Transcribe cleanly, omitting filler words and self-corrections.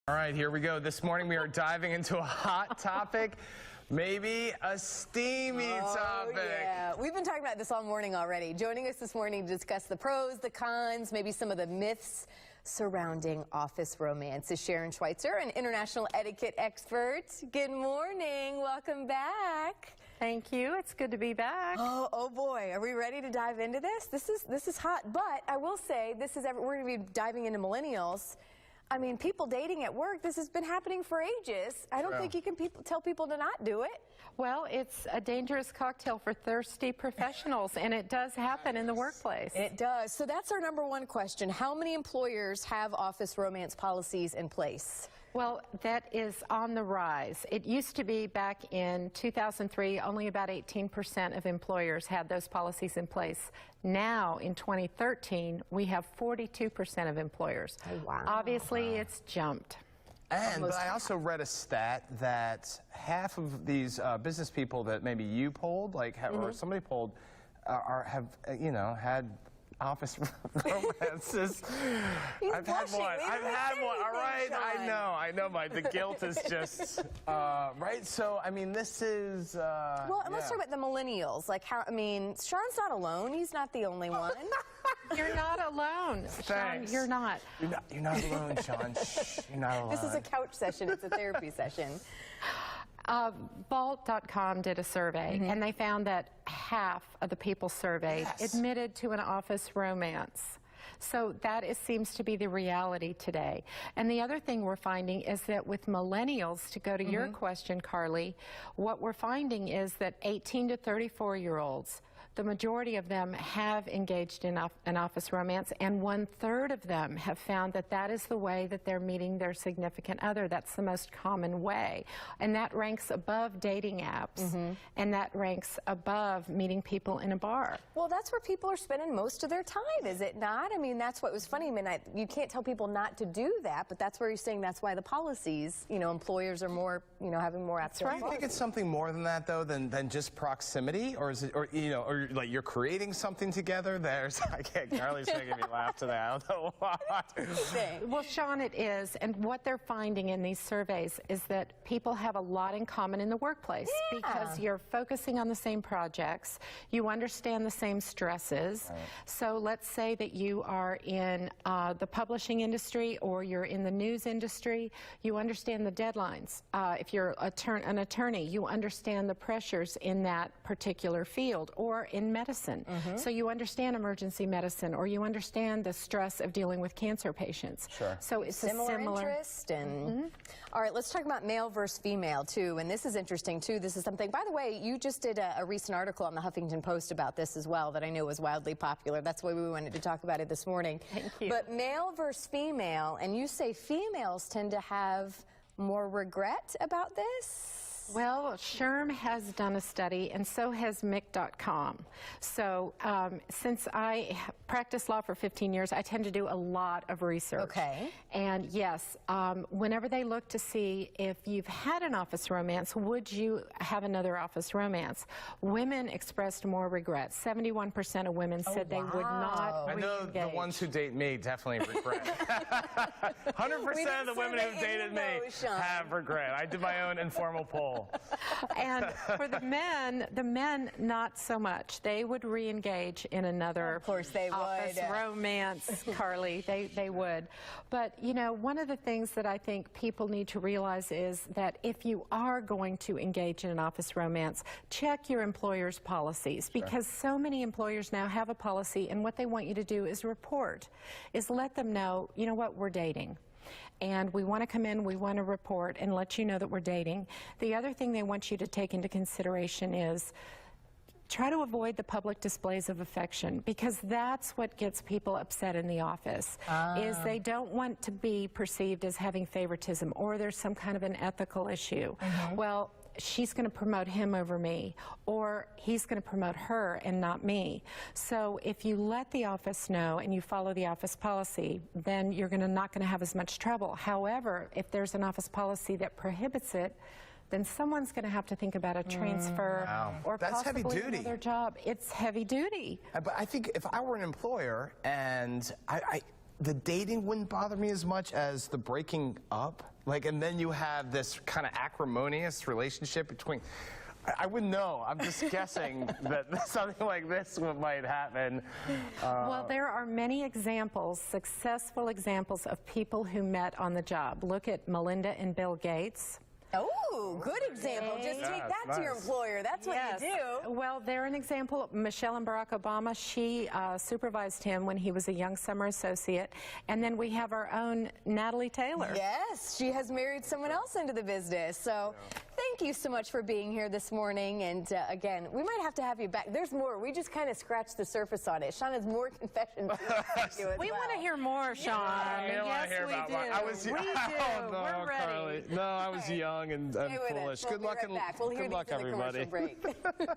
All right, here we go. This morning we are diving into a hot topic, maybe a steamy topic. Yeah, we've been talking about this all morning already. Joining us this morning to discuss the pros, the cons, maybe some of the myths surrounding office romance is Sharon Schweitzer, an international etiquette expert. Good morning. Welcome back. Thank you. It's good to be back. Oh boy, are we ready to dive into this? This is hot, but I will say we're going to be diving into millennials. I mean, people dating at work, this has been happening for ages. I don't think you can tell people to not do it. Well, it's a dangerous cocktail for thirsty professionals, and it does happen in the workplace. It does. So that's our number one question. How many employers have office romance policies in place? Well, that is on the rise. It used to be back in 2003, only about 18% of employers had those policies in place. Now, in 2013, we have 42% of employers. Oh, wow. Obviously, it's jumped. But I also read a stat that half of these business people that maybe you polled, or somebody polled, have had office romances. I've had one. All right, I know. The guilt is just right. So I mean, this is. Well, and let's talk about the millennials. Sean's not alone. He's not the only one. You're not alone, Sean. You're not. You're not alone, Sean. Shh, you're not alone. This is a couch session. It's a therapy session. Vault.com did a survey, and they found that half of the people surveyed admitted to an office romance. So that seems to be the reality today. And the other thing we're finding is that with millennials, to go to your question, Carly, what we're finding is that 18 to 34-year-olds, the majority of them have engaged in an office romance, and 1/3 of them have found that that is the way that they're meeting their significant other. That's the most common way. And that ranks above dating apps, and that ranks above meeting people in a bar. Well, that's where people are spending most of their time, is it not? I mean, that's what was funny. I mean, you can't tell people not to do that, but that's where you're saying that's why the policies, employers are more, having more active. Do you think it's something more than that, though, than just proximity, or is it, or like you're creating something together? Carly's making me laugh today. I don't know why. Well, Sean, it is, and what they're finding in these surveys is that people have a lot in common in the workplace because you're focusing on the same projects, you understand the same stresses. So let's say that you are in the publishing industry or you're in the news industry, you understand the deadlines. If you're an attorney, you understand the pressures in that particular field, or in medicine. So you understand emergency medicine, or you understand the stress of dealing with cancer patients. So it's similar interest. And all right, let's talk about male versus female too. And this is interesting too. This is something, by the way, you just did a recent article on the Huffington Post about this as well that I know was wildly popular. That's why we wanted to talk about it this morning. Thank you. But male versus female, and you say females tend to have more regret about this? Well, SHRM has done a study, and so has Mick.com. So since I practiced law for 15 years, I tend to do a lot of research. Okay. And yes, whenever they look to see if you've had an office romance, would you have another office romance? Women expressed more regret. 71% of women said they would not I know re-engage. the ones who date me definitely regret. 100% of the women who dated me have regret. I did my own informal poll. And for the men, not so much. They would re-engage in another office romance, Carly. They would. But, one of the things that I think people need to realize is that if you are going to engage in an office romance, check your employer's policies, because so many employers now have a policy, and what they want you to do is report, is let them know, you know what, we're dating. And we want to come in, we want to report and let you know that we're dating. The other thing they want you to take into consideration is try to avoid the public displays of affection, because that's what gets people upset in the office, is they don't want to be perceived as having favoritism, or there's some kind of an ethical issue. Well, she's going to promote him over me, or he's going to promote her and not me. So if you let the office know and you follow the office policy, then you're not going to have as much trouble. However, if there's an office policy that prohibits it, then someone's going to have to think about a transfer or possibly another job. It's heavy duty. But I think if I were an employer and the dating wouldn't bother me as much as the breaking up. Like, and then you have this kind of acrimonious relationship between. I wouldn't know. I'm just guessing that something like this might happen. Well, there are many examples, successful examples of people who met on the job. Look at Melinda and Bill Gates. Oh, good example. Just take that to your employer. That's what you do. Well, they're an example. Michelle and Barack Obama, she supervised him when he was a young summer associate. And then we have our own Natalie Taylor. Yes, she has married someone else into the business. So thank you so much for being here this morning. And again, we might have to have you back. There's more. We just kind of scratched the surface on it. Sean has more confessions to do as We want to hear more, Sean. Yes, we do. We do. Oh, no, We're ready. Carly. No, I was young and Stay with foolish. us. We'll Good luck, be right back. We'll hear good luck, these in the everybody. commercial break.